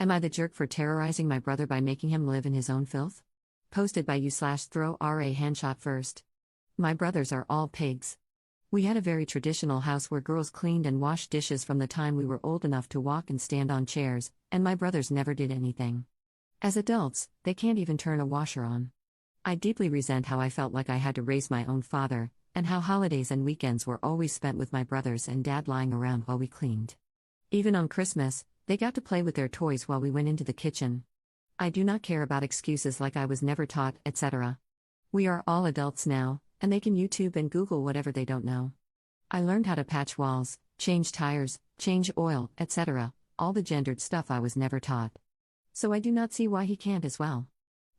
Am I the jerk for terrorizing my brother by making him live in his own filth? Posted by you/throw RA handshot first. My brothers are all pigs. We had a very traditional house where girls cleaned and washed dishes from the time we were old enough to walk and stand on chairs, and my brothers never did anything. As adults, they can't even turn a washer on. I deeply resent how I felt like I had to raise my own father, and how holidays and weekends were always spent with my brothers and dad lying around while we cleaned. Even on Christmas, they got to play with their toys while we went into the kitchen. I do not care about excuses like I was never taught, etc. We are all adults now, and they can YouTube and Google whatever they don't know. I learned how to patch walls, change tires, change oil, etc., all the gendered stuff I was never taught. So I do not see why he can't as well.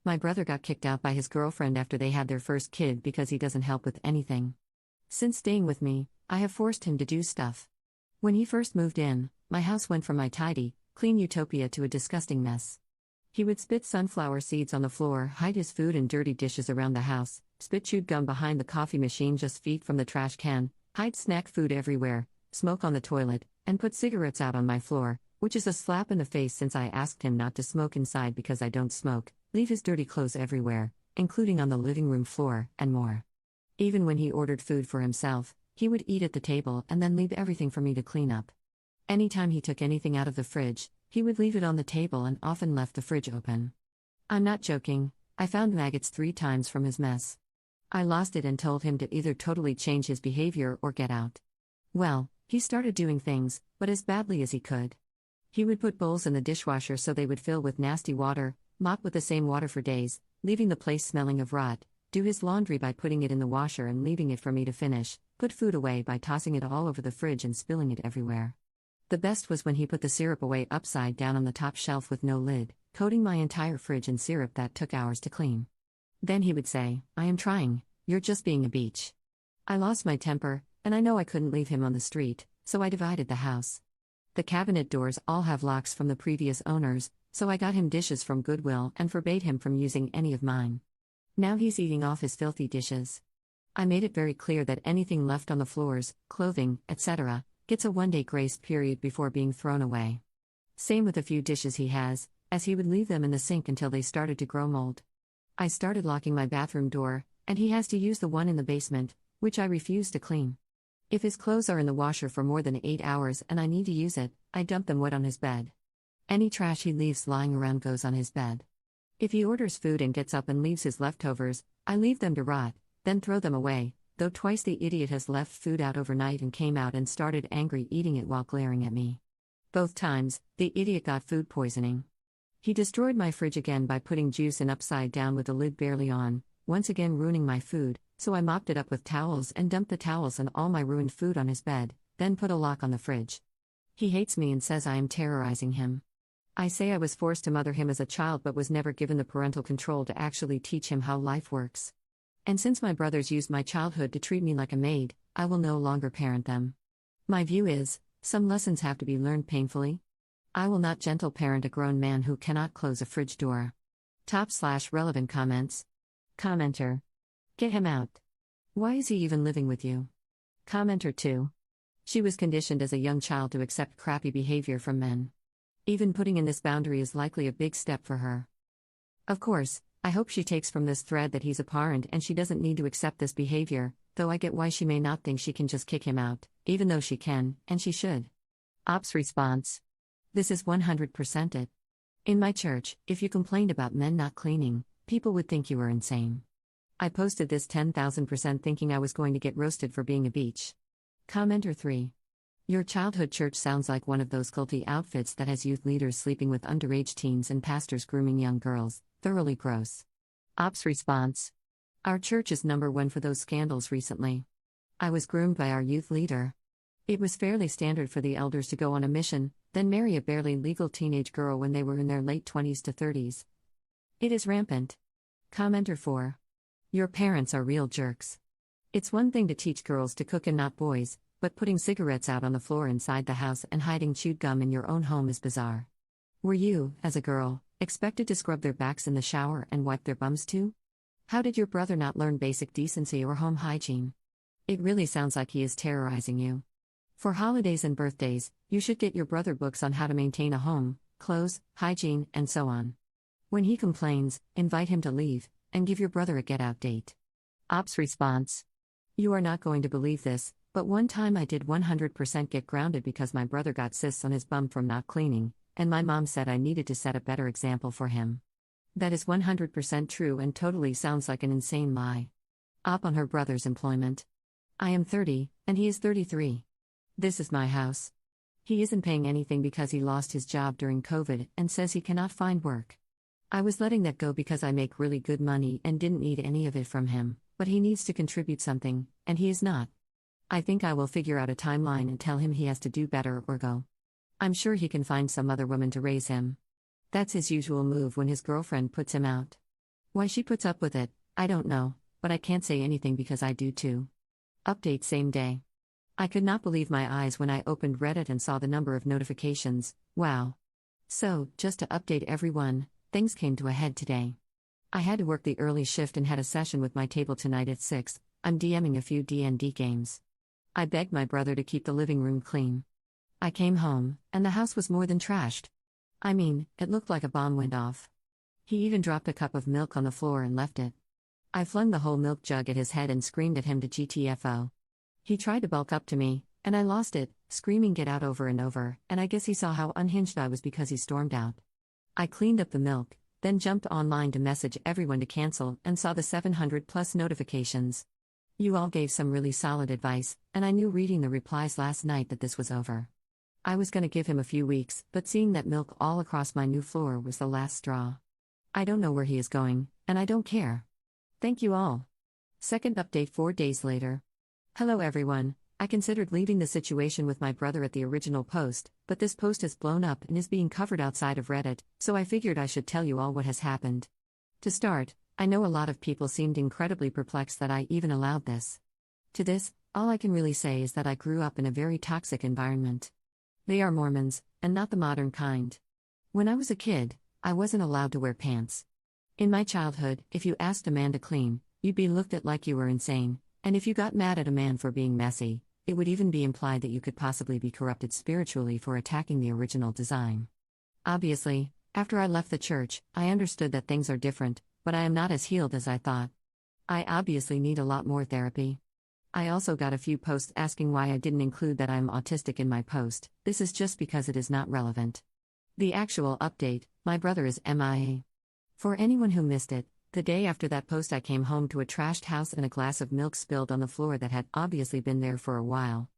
My brother got kicked out by his girlfriend after they had their first kid because he doesn't help with anything. Since staying with me, I have forced him to do stuff. When he first moved in, my house went from my tidy, clean utopia to a disgusting mess. He would spit sunflower seeds on the floor, hide his food and dirty dishes around the house, spit chewed gum behind the coffee machine just feet from the trash can, hide snack food everywhere, smoke on the toilet, and put cigarettes out on my floor, which is a slap in the face since I asked him not to smoke inside because I don't smoke, leave his dirty clothes everywhere, including on the living room floor, and more. Even when he ordered food for himself, he would eat at the table and then leave everything for me to clean up. Anytime he took anything out of the fridge, he would leave it on the table and often left the fridge open. I'm not joking, I found maggots 3 times from his mess. I lost it and told him to either totally change his behavior or get out. Well, he started doing things, but as badly as he could. He would put bowls in the dishwasher so they would fill with nasty water, mop with the same water for days, leaving the place smelling of rot, do his laundry by putting it in the washer and leaving it for me to finish, put food away by tossing it all over the fridge and spilling it everywhere. The best was when he put the syrup away upside down on the top shelf with no lid, coating my entire fridge in syrup that took hours to clean. Then he would say, "I am trying, you're just being a beach." I lost my temper, and I know I couldn't leave him on the street, so I divided the house. The cabinet doors all have locks from the previous owners, so I got him dishes from Goodwill and forbade him from using any of mine. Now he's eating off his filthy dishes. I made it very clear that anything left on the floors, clothing, etc., gets a 1-day grace period before being thrown away. Same with a few dishes he has, as he would leave them in the sink until they started to grow mold. I started locking my bathroom door, and he has to use the one in the basement, which I refuse to clean. If his clothes are in the washer for more than 8 hours and I need to use it, I dump them wet on his bed. Any trash he leaves lying around goes on his bed. If he orders food and gets up and leaves his leftovers, I leave them to rot, then throw them away, though twice the idiot has left food out overnight and came out and started angry eating it while glaring at me. Both times, the idiot got food poisoning. He destroyed my fridge again by putting juice in upside down with the lid barely on, once again ruining my food, so I mopped it up with towels and dumped the towels and all my ruined food on his bed, then put a lock on the fridge. He hates me and says I am terrorizing him. I say I was forced to mother him as a child but was never given the parental control to actually teach him how life works. And since my brothers used my childhood to treat me like a maid, I will no longer parent them. My view is, some lessons have to be learned painfully. I will not gentle parent a grown man who cannot close a fridge door. /relevant comments. Commenter. Get him out. Why is he even living with you? Commenter 2. She was conditioned as a young child to accept crappy behavior from men. Even putting in this boundary is likely a big step for her. Of course, I hope she takes from this thread that he's a parent and she doesn't need to accept this behavior, though I get why she may not think she can just kick him out, even though she can, and she should. Ops response. This is 100% it. In my church, if you complained about men not cleaning, people would think you were insane. I posted this 10,000% thinking I was going to get roasted for being a beach. Commenter 3. Your childhood church sounds like one of those culty outfits that has youth leaders sleeping with underage teens and pastors grooming young girls. Thoroughly gross. Ops response. Our church is number 1 for those scandals recently. I was groomed by our youth leader. It was fairly standard for the elders to go on a mission, then marry a barely legal teenage girl when they were in their late 20s to 30s. It is rampant. Commenter 4. Your parents are real jerks. It's one thing to teach girls to cook and not boys, but putting cigarettes out on the floor inside the house and hiding chewed gum in your own home is bizarre. Were you, as a girl, expected to scrub their backs in the shower and wipe their bums too? How did your brother not learn basic decency or home hygiene? It really sounds like he is terrorizing you. For holidays and birthdays, you should get your brother books on how to maintain a home, clothes, hygiene, and so on. When he complains, invite him to leave, and give your brother a get-out date. Op's response: You are not going to believe this, but one time I did 100% get grounded because my brother got cysts on his bum from not cleaning, and my mom said I needed to set a better example for him. That is 100% true and totally sounds like an insane lie. Op on her brother's employment. I am 30, and he is 33. This is my house. He isn't paying anything because he lost his job during COVID and says he cannot find work. I was letting that go because I make really good money and didn't need any of it from him, but he needs to contribute something, and he is not. I think I will figure out a timeline and tell him he has to do better or go. I'm sure he can find some other woman to raise him. That's his usual move when his girlfriend puts him out. Why she puts up with it, I don't know, but I can't say anything because I do too. Update same day. I could not believe my eyes when I opened Reddit and saw the number of notifications. Wow. So, just to update everyone, things came to a head today. I had to work the early shift and had a session with my table tonight at 6. I'm DMing a few D&D games. I begged my brother to keep the living room clean. I came home, and the house was more than trashed. I mean, it looked like a bomb went off. He even dropped a cup of milk on the floor and left it. I flung the whole milk jug at his head and screamed at him to GTFO. He tried to bulk up to me, and I lost it, screaming get out over and over, and I guess he saw how unhinged I was because he stormed out. I cleaned up the milk, then jumped online to message everyone to cancel and saw the 700+ notifications. You all gave some really solid advice, and I knew reading the replies last night that this was over. I was going to give him a few weeks, but seeing that milk all across my new floor was the last straw. I don't know where he is going, and I don't care. Thank you all. Second update 4 days later. Hello everyone. I considered leaving the situation with my brother at the original post, but this post has blown up and is being covered outside of Reddit, so I figured I should tell you all what has happened. To start, I know a lot of people seemed incredibly perplexed that I even allowed this. To this, all I can really say is that I grew up in a very toxic environment. They are Mormons, and not the modern kind. When I was a kid, I wasn't allowed to wear pants. In my childhood, if you asked a man to clean, you'd be looked at like you were insane, and if you got mad at a man for being messy, it would even be implied that you could possibly be corrupted spiritually for attacking the original design. Obviously, after I left the church, I understood that things are different, but I am not as healed as I thought. I obviously need a lot more therapy. I also got a few posts asking why I didn't include that I'm autistic in my post. This is just because it is not relevant. The actual update: my brother is MIA. For anyone who missed it, the day after that post I came home to a trashed house and a glass of milk spilled on the floor that had obviously been there for a while.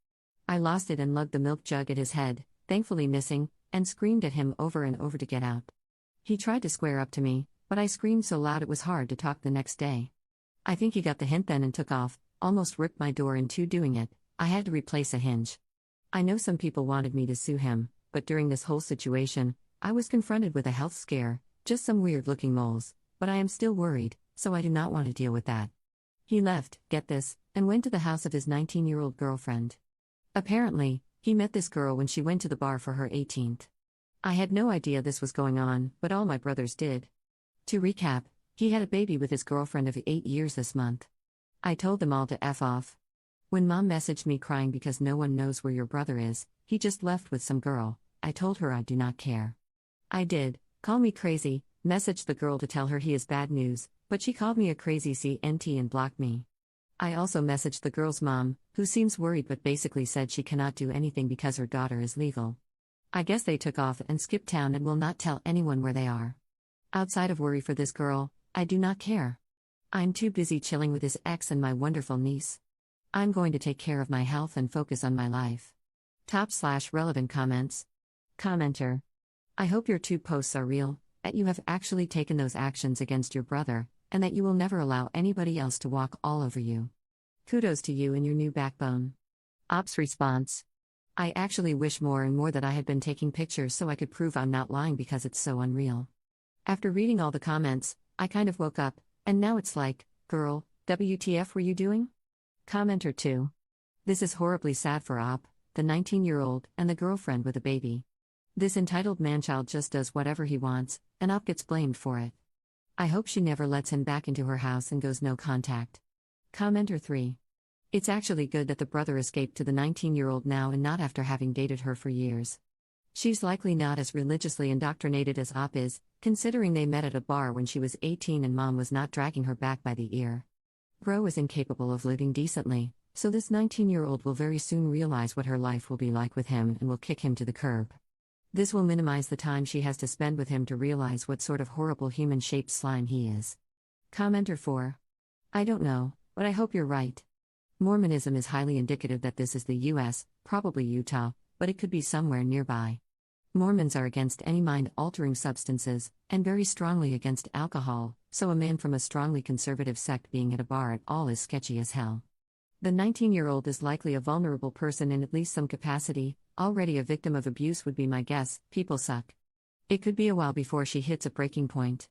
I lost it and lugged the milk jug at his head, thankfully missing, and screamed at him over and over to get out. He tried to square up to me, but I screamed so loud it was hard to talk the next day. I think he got the hint then and took off, almost ripped my door in two doing it. I had to replace a hinge. I know some people wanted me to sue him, but during this whole situation, I was confronted with a health scare, just some weird-looking moles, but I am still worried, so I do not want to deal with that. He left, get this, and went to the house of his 19-year-old girlfriend. Apparently, he met this girl when she went to the bar for her 18th. I had no idea this was going on, but all my brothers did. To recap, he had a baby with his girlfriend of 8 years this month. I told them all to F off. When Mom messaged me crying because no one knows where your brother is, he just left with some girl, I told her I do not care. I did, call me crazy, messaged the girl to tell her he is bad news, but she called me a crazy CNT and blocked me. I also messaged the girl's mom, who seems worried but basically said she cannot do anything because her daughter is legal. I guess they took off and skipped town and will not tell anyone where they are. Outside of worry for this girl, I do not care. I'm too busy chilling with his ex and my wonderful niece. I'm going to take care of my health and focus on my life. Top/relevant comments. Commenter: I hope your 2 posts are real, that you have actually taken those actions against your brother, and that you will never allow anybody else to walk all over you. Kudos to you and your new backbone. Op's response: I actually wish more and more that I had been taking pictures so I could prove I'm not lying because it's so unreal. After reading all the comments, I kind of woke up, and now it's like, girl, WTF were you doing? Commenter 2: This is horribly sad for Op, the 19-year-old, and the girlfriend with a baby. This entitled manchild just does whatever he wants, and Op gets blamed for it. I hope she never lets him back into her house and goes no contact. Commenter 3: It's actually good that the brother escaped to the 19-year-old now and not after having dated her for years. She's likely not as religiously indoctrinated as Op is, considering they met at a bar when she was 18 and mom was not dragging her back by the ear. Bro is incapable of living decently, so this 19-year-old will very soon realize what her life will be like with him and will kick him to the curb. This will minimize the time she has to spend with him to realize what sort of horrible human-shaped slime he is. Commenter 4. I don't know, but I hope you're right. Mormonism is highly indicative that this is the US, probably Utah, but it could be somewhere nearby. Mormons are against any mind-altering substances, and very strongly against alcohol, so a man from a strongly conservative sect being at a bar at all is sketchy as hell. The 19-year-old is likely a vulnerable person in at least some capacity, already a victim of abuse would be my guess. People suck. It could be a while before she hits a breaking point.